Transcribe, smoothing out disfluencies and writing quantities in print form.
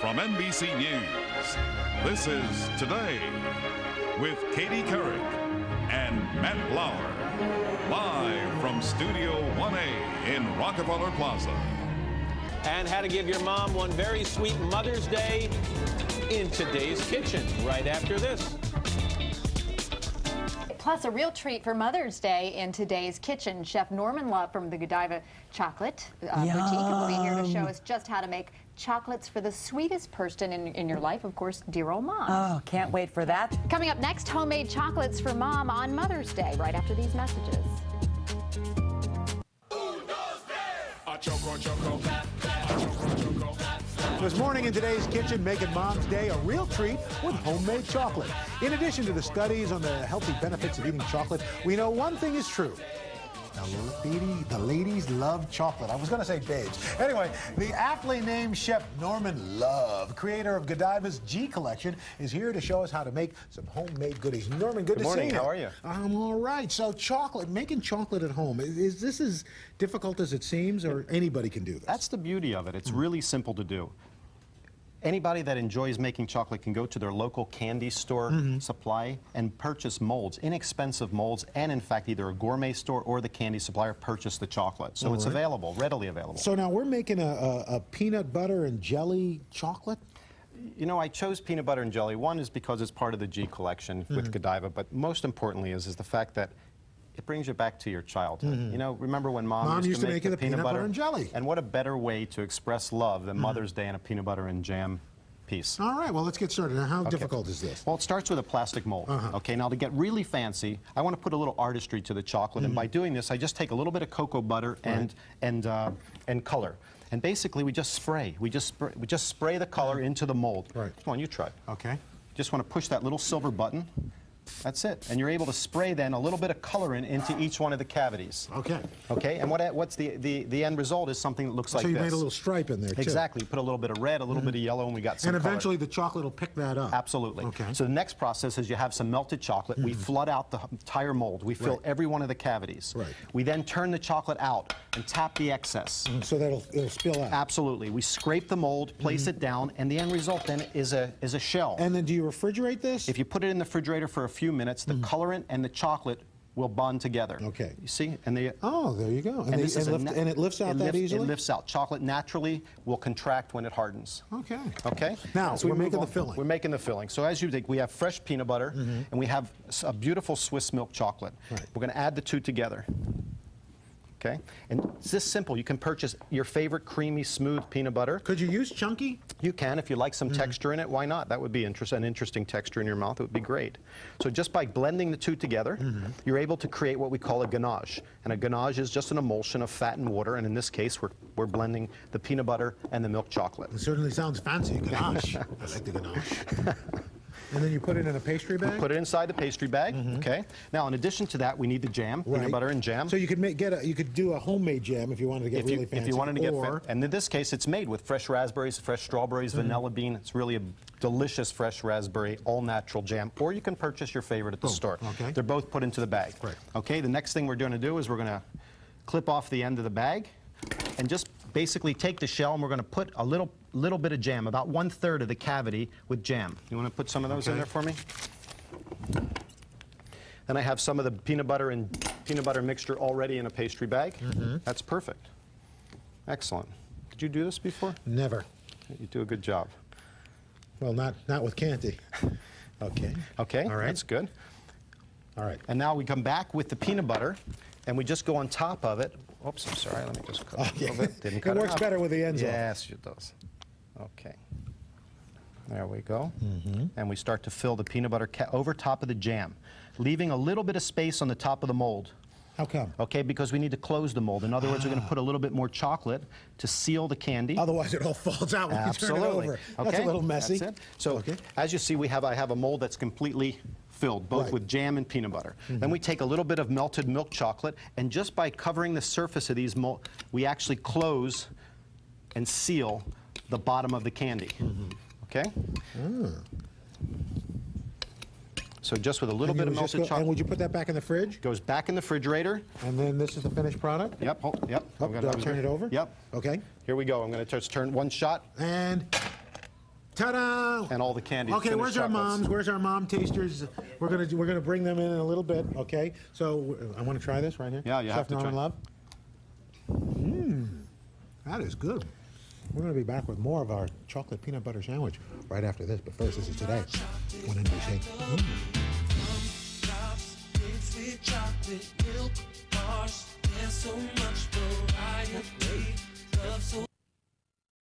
from NBC News, this is Today with Katie Couric and Matt Lauer, live from Studio 1A in Rockefeller Plaza. And how to give your mom one very sweet Mother's Day in Today's Kitchen, right after this. Plus, a real treat for Mother's Day in Today's Kitchen. Chef Norman Love from the Godiva Chocolate Boutique will be here to show us just how to make chocolates for the sweetest person in your life, of course, dear old mom. Oh, can't wait for that. Coming up next, homemade chocolates for mom on Mother's Day, right after these messages. This morning in Today's Kitchen, making Mom's Day a real treat with homemade chocolate. In addition to the studies on the healthy benefits of eating chocolate, we know one thing is true. The ladies love chocolate. I was going to say babes. Anyway, the aptly named Chef Norman Love, creator of Godiva's G Collection, is here to show us how to make some homemade goodies. Norman, good to see you. How are you? I'm all right. So chocolate, making chocolate at home, is this as difficult as it seems, or anybody can do this? That's the beauty of it. It's really simple to do. Anybody that enjoys making chocolate can go to their local candy store supply and purchase molds, inexpensive molds, and in fact either a gourmet store or the candy supplier purchase the chocolate. So it's available, readily available. So now we're making a peanut butter and jelly chocolate? You know, I chose peanut butter and jelly. One is because it's part of the G collection with Godiva, but most importantly is the fact that it brings you back to your childhood. You know, remember when Mom used to make the peanut butter and jelly? And what a better way to express love than Mother's Day and a peanut butter and jam piece. All right, well, let's get started. Now, how difficult is this? Well, it starts with a plastic mold. Okay, now to get really fancy, I want to put a little artistry to the chocolate, and by doing this, I just take a little bit of cocoa butter and color. And basically, we just spray. We just spray the color into the mold. Right. Come on, you try. Okay. Just want to push that little silver button. That's it. And you're able to spray then a little bit of colorant into each one of the cavities. Okay. Okay, and what's the end result is something that looks like this. So you made a little stripe in there, too. Exactly. You put a little bit of red, a little bit of yellow, and we got some And eventually color. the chocolate will pick that up. Absolutely. Okay. So the next process is you have some melted chocolate. We flood out the entire mold. We fill every one of the cavities. Right. We then turn the chocolate out and tap the excess. So it'll spill out. Absolutely. We scrape the mold, place it down, and the end result then is a shell. And then do you refrigerate this? If you put it in the refrigerator for a few minutes, the colorant and the chocolate will bond together. Okay. You see? And they. Oh, there you go. And it lifts out that easily? It lifts out. Chocolate naturally will contract when it hardens. Okay. Okay? Now, so we're making the filling. We're making the filling. So as you think, we have fresh peanut butter, and we have a beautiful Swiss milk chocolate. Right. We're going to add the two together. Okay? And it's this simple. You can purchase your favorite creamy, smooth peanut butter. Could you use chunky? You can. If you like some texture in it, why not? That would be an interesting texture in your mouth. It would be great. So just by blending the two together, you're able to create what we call a ganache. And a ganache is just an emulsion of fat and water, and in this case, we're blending the peanut butter and the milk chocolate. It certainly sounds fancy, ganache. I like the ganache. And then you put it in a pastry bag? Put it inside the pastry bag, okay? Now, in addition to that, we need the jam, peanut butter and jam. So you could you could do a homemade jam if you wanted to get really fancy. If you wanted to get fancy. And in this case, it's made with fresh raspberries, fresh strawberries, vanilla bean. It's really a delicious fresh raspberry, all-natural jam. Or you can purchase your favorite at the store. Okay. They're both put into the bag. Right. Okay, the next thing we're going to do is we're going to clip off the end of the bag and just basically take the shell, and we're going to put a little bit of jam, about 1/3 of the cavity with jam. You want to put some of those in there for me? Then I have some of the peanut butter mixture already in a pastry bag. That's perfect. Excellent. Did you do this before? Never. You do a good job. Well, not with candy. Okay. Okay. All right. That's good. All right. And now we come back with the peanut butter, and we just go on top of it. Oops, I'm sorry. Let me just cut it a little bit. Didn't cut it works better with the ends off. Yes, it does. Okay. There we go. And we start to fill the peanut butter over top of the jam, leaving a little bit of space on the top of the mold. How come? Okay, because we need to close the mold. In other words, we're going to put a little bit more chocolate to seal the candy. Otherwise, it all falls out when you turn it over. Okay. That's a little messy. That's it. So, as you see, I have a mold that's completely filled, both with jam and peanut butter. Then we take a little bit of melted milk chocolate, and just by covering the surface of these molds, we actually close and seal the bottom of the candy. Okay? So just with a little bit of melted chocolate. And would you put that back in the fridge? Goes back in the refrigerator. And then this is the finished product? Yep. Oh, yep. Do I turn it over? Yep. Okay. Here we go. I'm going to just turn one shot. And Ta-da! And all the candy. Okay, where's our chocolates. moms? Where's our mom tasters? We're gonna bring them in a little bit. Okay. So I want to try this right here. Yeah, you have to Norman try. Love. That is good. We're going to be back with more of our chocolate peanut butter sandwich right after this. But first, this is Today on NBC. Chocolate milk bars, there's so much variety.